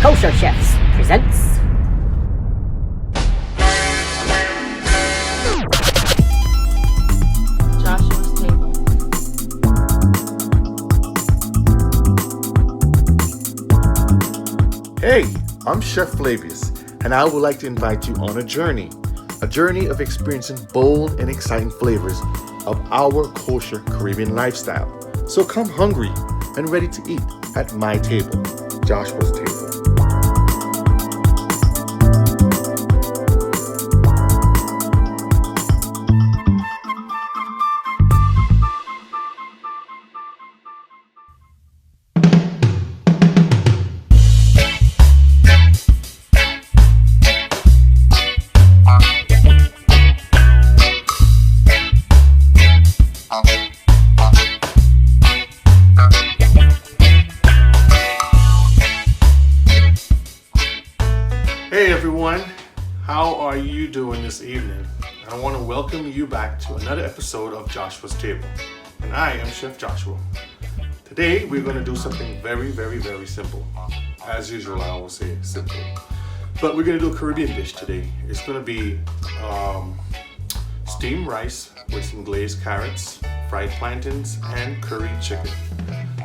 Kosher Chefs presents Joshua's Table. Hey, I'm Chef Flavius, and I would like to invite you on a journey of experiencing bold and exciting flavors of our kosher Caribbean lifestyle. So come hungry and ready to eat at my table, Joshua's Table. Hey everyone, how are you doing this evening? I want to welcome you back to another episode of Joshua's Table, and I am Chef Joshua. Today we're going to do something very simple. As usual, I always say simple. But we're going to do a Caribbean dish today. It's going to be steamed rice with some glazed carrots, fried plantains, and curried chicken.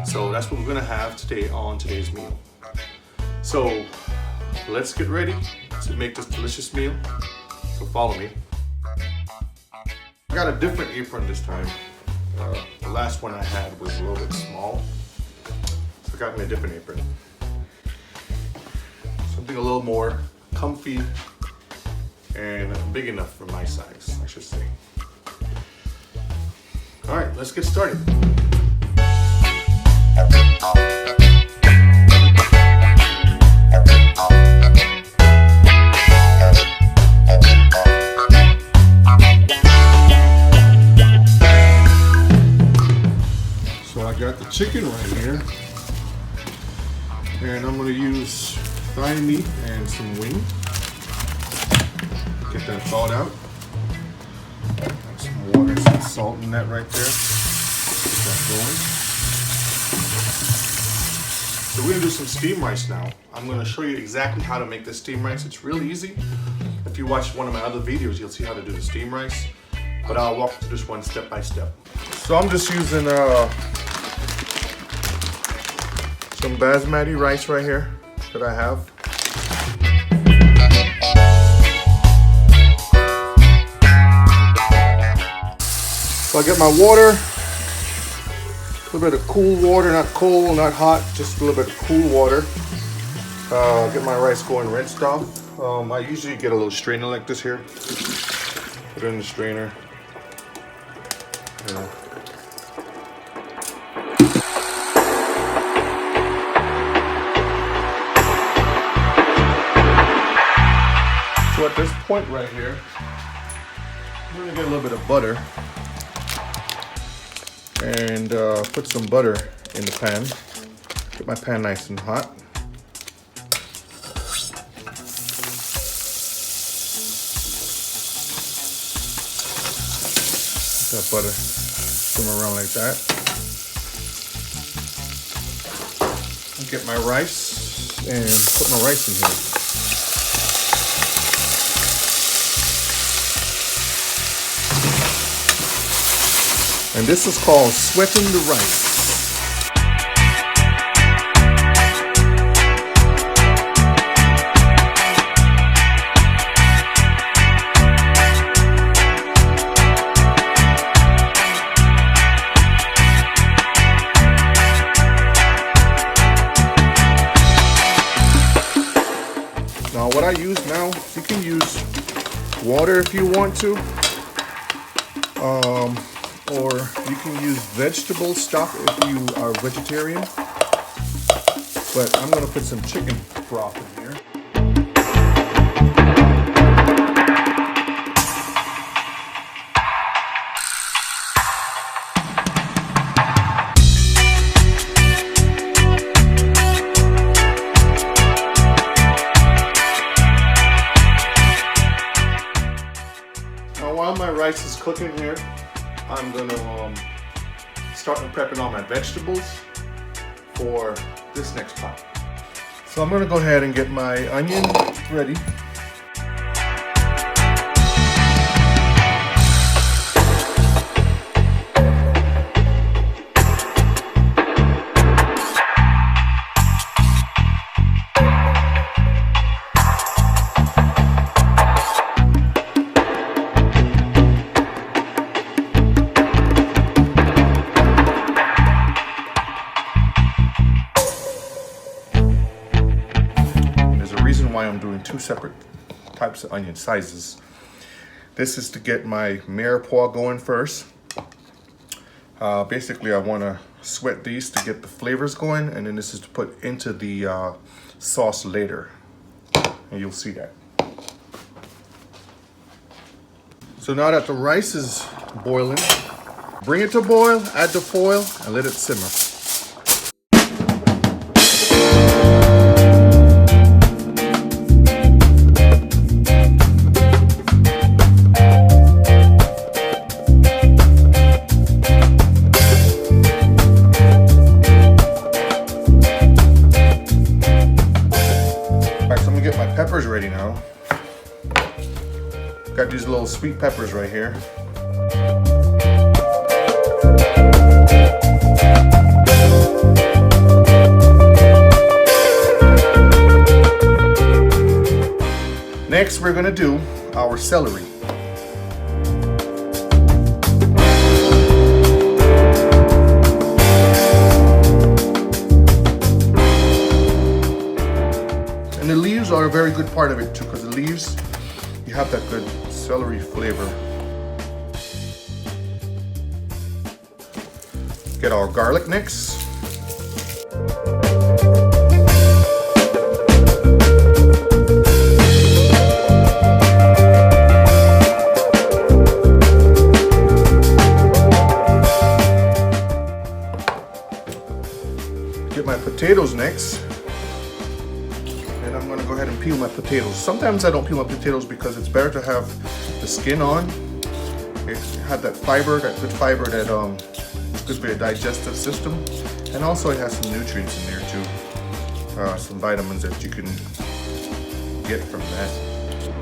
So that's what we're going to have today on today's meal. So let's get ready to make this delicious meal. So follow me. I got a different apron this time. The last one I had was a little bit small. So I got me a different apron. Something a little more comfy and big enough for my size, I should say. All right, let's get started. So I got the chicken right here, and I'm going to use thigh meat and some wing. Get that thawed out. Add some water and some salt in that right there. Get that going. So we're going to do some steamed rice now. I'm going to show you exactly how to make this steamed rice. It's really easy. If you watch one of my other videos, you'll see how to do the steamed rice. But I'll walk through this one step by step. So I'm just using some basmati rice right here that I have. So I get my water, a little bit of cool water, not cold, not hot, just a little bit of cool water. Get my rice going rinsed off. I usually get a little strainer like this here. Put it in the strainer. So at this point right here, I'm gonna get a little bit of butter and put some butter in the pan. Get my pan nice and hot. That butter swim around like that. I'll get my rice and put my rice in here. And this is called sweating the rice. Now what I use now, you can use water if you want to. Or you can use vegetable stock if you are vegetarian. But I'm going to put some chicken broth in here. Now while my rice is cooking here, I'm gonna starting prepping all my vegetables for this next pot. So I'm gonna go ahead and get my onion ready. Why I'm doing two separate types of onion sizes. This is to get my mirepoix going first. Basically, I want to sweat these to get the flavors going, and then this is to put into the sauce later, and you'll see that. So now that the rice is boiling, bring it to boil, add the foil, and let it simmer. Peppers ready now. Got these little sweet peppers right here. Next, we're gonna do our celery. And the leaves are a very good part of it too, because the leaves, you have that good celery flavor. Get our garlic next. Get my potatoes next. And I'm gonna go ahead and peel my potatoes. Sometimes I don't peel my potatoes because it's better to have the skin on. It have that fiber, that good fiber that is good for your digestive system. And also it has some nutrients in there too. Some vitamins that you can get from that.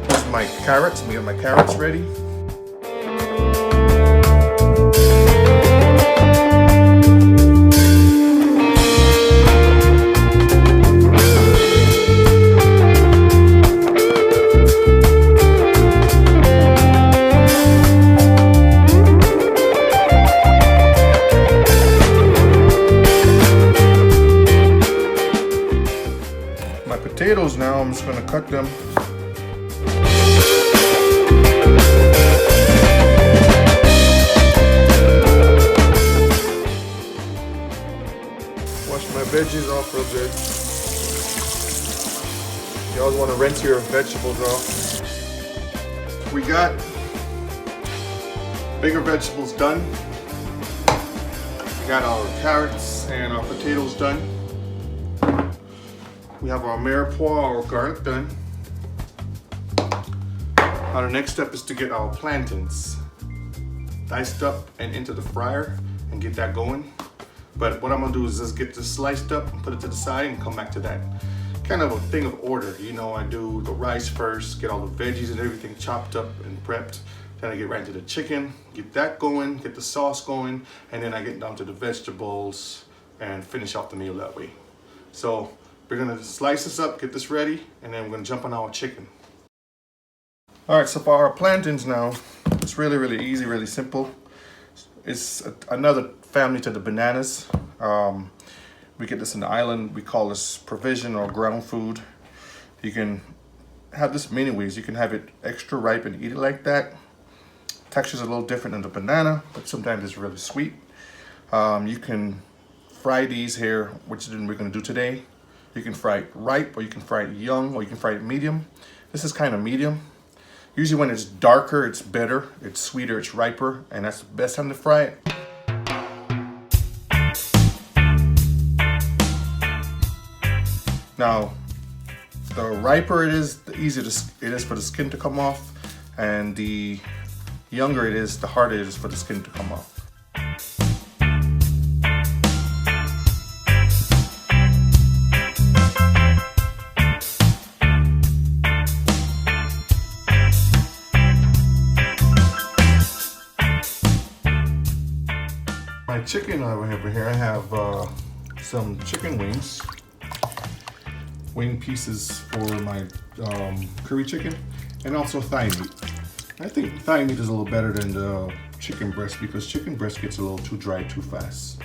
Here's my carrots. Let me get my carrots ready. Potatoes now, I'm just going to cut them. Wash my veggies off real good. You always want to rinse your vegetables off. We got bigger vegetables done. We got our carrots and our potatoes done. We have our mirepoix, our garlic done. Now the next step is to get our plantains diced up and into the fryer and get that going. But what I'm gonna do is just get this sliced up and put it to the side and come back to that. Kind of a thing of order, you know, I do the rice first, get all the veggies and everything chopped up and prepped. Then I get right into the chicken, get that going, get the sauce going, and then I get down to the vegetables and finish off the meal that way. So we're gonna slice this up, get this ready, and then we're gonna jump on our chicken. All right, so for our plantains now, it's really, really easy, really simple. It's another family to the bananas. We get this in the island, we call this provision or ground food. You can have this many ways. You can have it extra ripe and eat it like that. Texture's a little different than the banana, but sometimes it's really sweet. You can fry these here, which we're gonna do today. You can fry it ripe, or you can fry it young, or you can fry it medium. This is kind of medium. Usually when it's darker, it's better, it's sweeter, it's riper, and that's the best time to fry it. Now, the riper it is, the easier it is for the skin to come off, and the younger it is, the harder it is for the skin to come off. My chicken over here, I have some chicken wings. Wing pieces for my curry chicken, and also thigh meat. I think thigh meat is a little better than the chicken breast because chicken breast gets a little too dry too fast.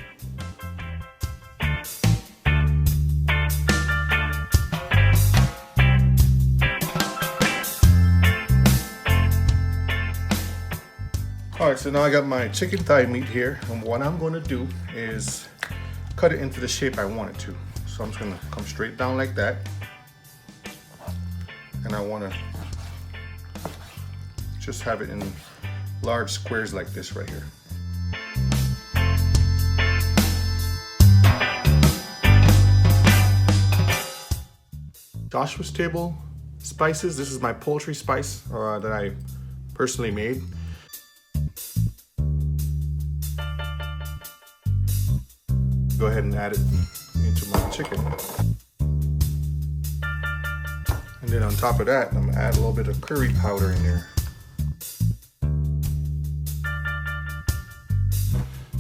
Alright, so now I got my chicken thigh meat here, and what I'm going to do is cut it into the shape I want it to. So I'm just going to come straight down like that. And I want to just have it in large squares like this right here. Joshua's Table spices. This is my poultry spice that I personally made. Go ahead and add it into my chicken. And then on top of that, I'm gonna add a little bit of curry powder in there.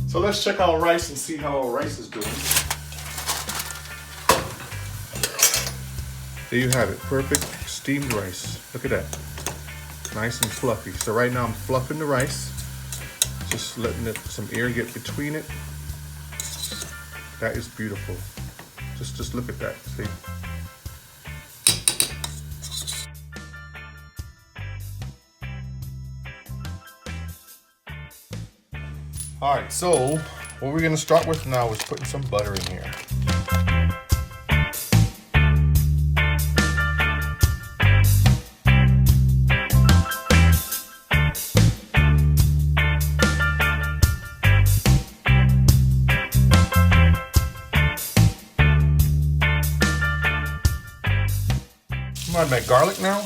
So let's check our rice and see how our rice is doing. There you have it, perfect steamed rice. Look at that, nice and fluffy. So right now I'm fluffing the rice, just letting some air get between it. That is beautiful. Just look at that, see? All right, so what we're gonna start with now is putting some butter in here. I'm gonna add my garlic now.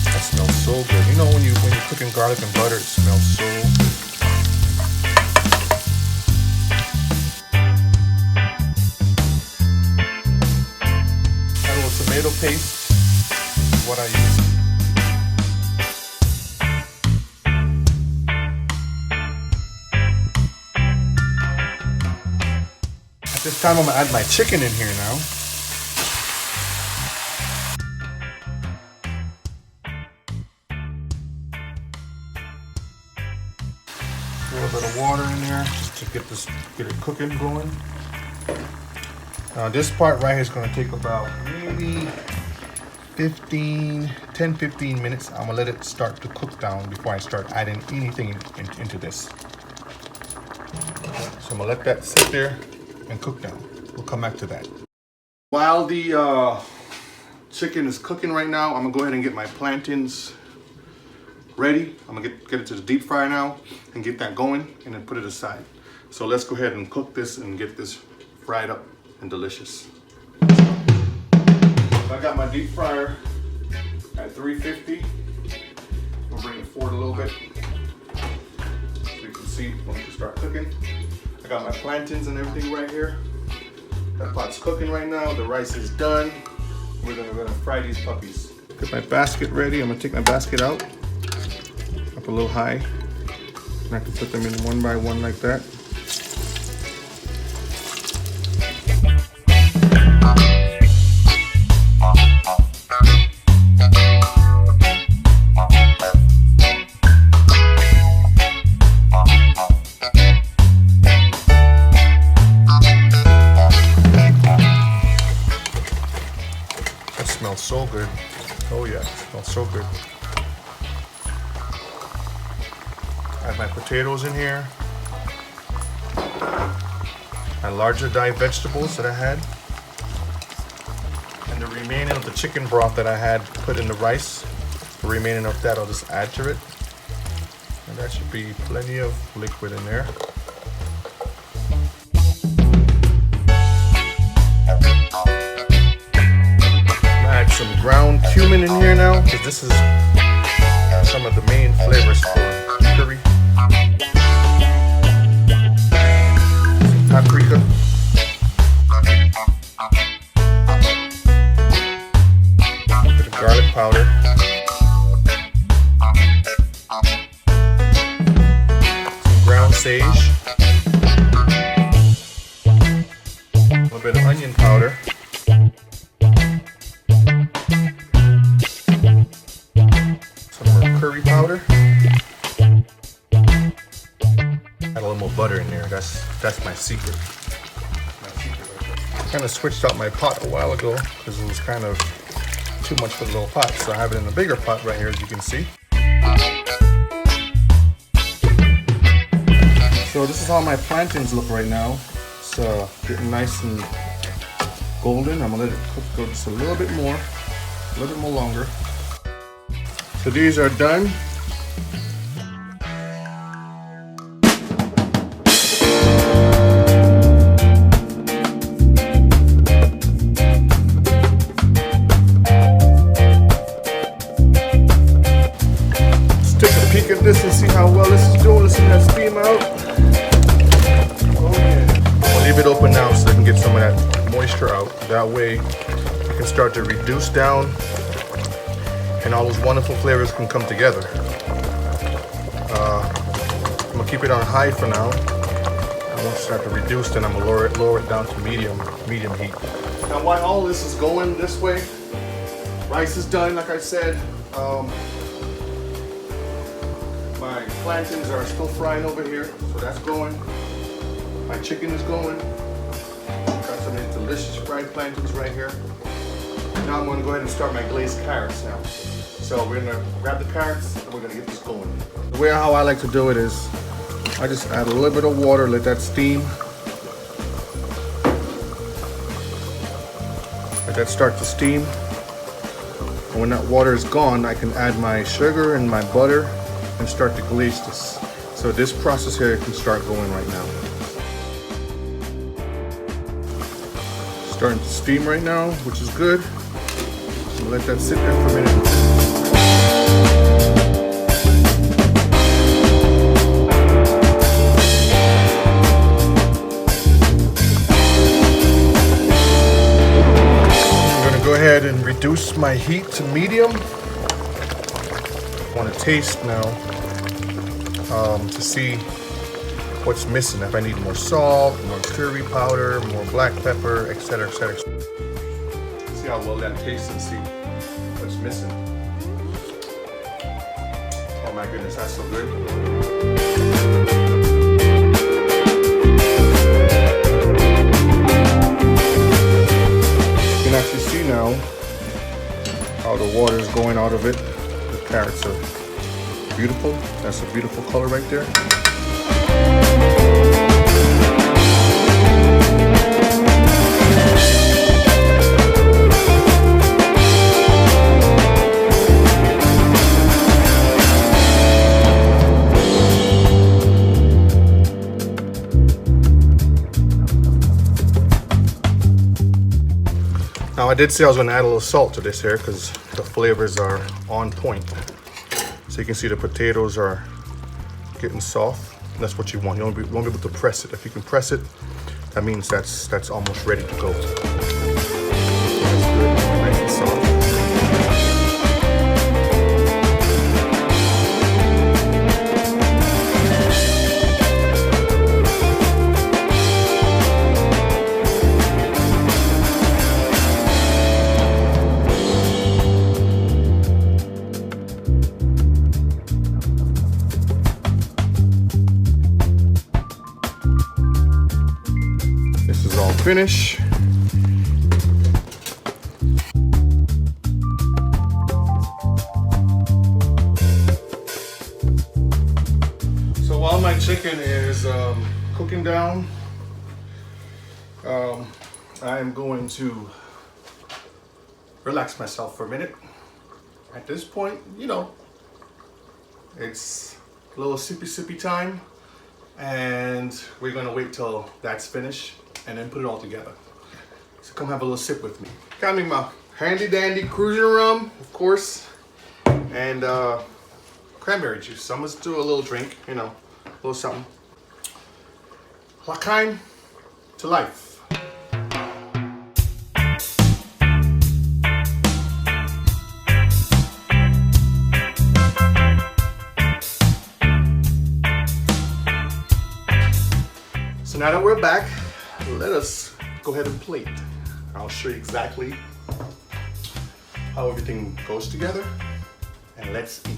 That smells so good. You know when you're cooking garlic and butter, it smells so good. Add a little tomato paste, is what I use. This time I'm gonna add my chicken in here now. A little bit of water in there just to get it cooking going. Now this part right here is gonna take about maybe 10-15 minutes. I'm gonna let it start to cook down before I start adding anything into this. So I'm gonna let that sit there and cook down. We'll come back to that. While the chicken is cooking right now, I'm gonna go ahead and get my plantains ready. I'm gonna get it to the deep fryer now and get that going and then put it aside. So let's go ahead and cook this and get this fried up and delicious. So I got my deep fryer at 350. I'm gonna bring it forward a little bit so you can see when we can start cooking. I got my plantains and everything right here. That pot's cooking right now. The rice is done. We're gonna fry these puppies. Get my basket ready. I'm gonna take my basket out, up a little high, and I can put them in one by one like that. Smells so good. Oh yeah, smells so good. Add my potatoes in here. My larger die vegetables that I had. And the remaining of the chicken broth that I had put in the rice. The remaining of that I'll just add to it. And that should be plenty of liquid in there. Some ground cumin in here now, because this is some of the main flavors for curry. Some paprika. the onion powder. Some more curry powder. Add a little more butter in there. That's my secret. I kind of switched out my pot a while ago because it was kind of too much for the little pot. So I have it in a bigger pot right here, as you can see. So this is how my plantains look right now. It's getting nice and golden. I'm gonna let it cook go just a little bit more longer. So these are done. Peek at this and see how well this is doing. Let's see that steam out. Oh yeah. I'll leave it open now so I can get some of that moisture out. That way it can start to reduce down and all those wonderful flavors can come together. I'm gonna keep it on high for now. And once it starts to reduce, then I'm gonna lower it down to medium heat. Now while all this is going this way, rice is done, like I said. My plantains are still frying over here, so that's going. My chicken is going. Got some of these delicious fried plantains right here. Now I'm going to go ahead and start my glazed carrots now. So we're going to grab the carrots and we're going to get this going. The way how I like to do it is I just add a little bit of water, let that steam. Let that start to steam. And when that water is gone, I can add my sugar and my butter and start to glaze this. So this process here can start going right now. Starting to steam right now, which is good. So let that sit there for a minute. I'm gonna go ahead and reduce my heat to medium. I want to taste now to see what's missing. If I need more salt, more curry powder, more black pepper, etc., etc. See how well that tastes and see what's missing. Oh my goodness, that's so good. You can actually see now how the water is going out of it. The carrots are beautiful. That's a beautiful color right there. Now I did say I was going to add a little salt to this here because the flavors are on point. So you can see the potatoes are getting soft. That's what you want. You won't be able to press it. If you can press it, that means that's almost ready to go. That's good. Nice and soft. Finish. So while my chicken is cooking down, I am going to relax myself for a minute. At this point, you know, it's a little sippy time, and we're gonna wait till that's finished and then put it all together. So come have a little sip with me. Got me my handy dandy cruiser rum, of course, and cranberry juice. So I'm gonna do a little drink, you know, a little something. L'chaim to life. So now that we're back, let us go ahead and plate. I'll show you exactly how everything goes together, and let's eat.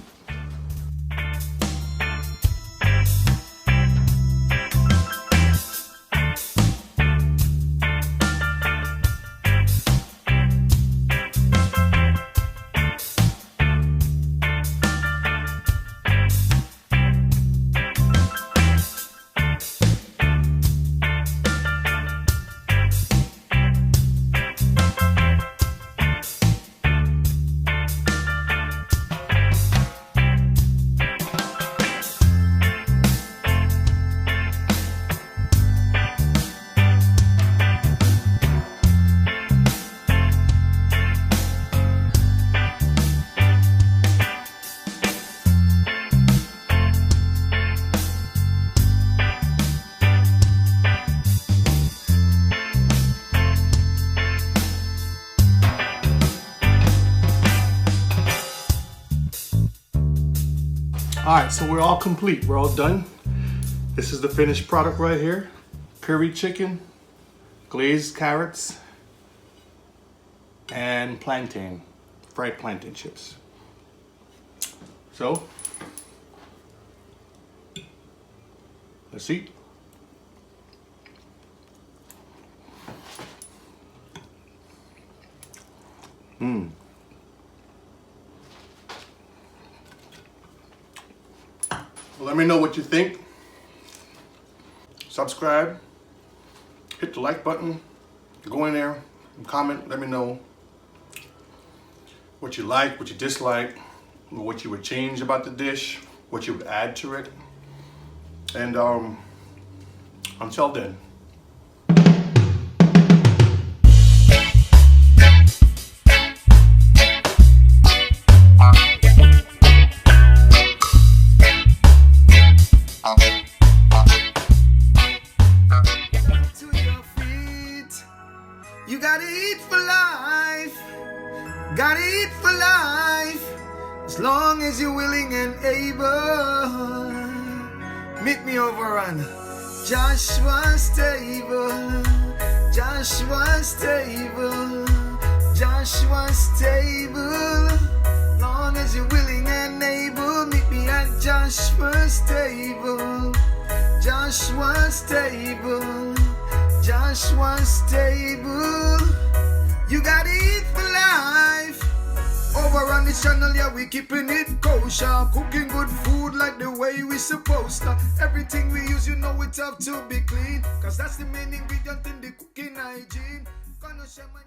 All right, so we're all complete. We're all done. This is the finished product right here. Curry chicken, glazed carrots, and plantain, fried plantain chips. So, let's eat. Let me know what you think. Subscribe, hit the like button, go in there and comment, let me know what you like, what you dislike, what you would change about the dish, what you would add to it. And until then. You gotta eat for life, gotta eat for life, as long as you're willing and able. Meet me over on Joshua's table, Joshua's table, Joshua's table. Long as you're willing and able, meet me at Joshua's table, Joshua's table, Joshua's table. You gotta eat for life. Over on this channel, yeah, we keeping it kosher, cooking good food like the way we supposed to. Everything we use, you know it have to be clean, cause that's the main ingredient in the cooking hygiene. Gonna share my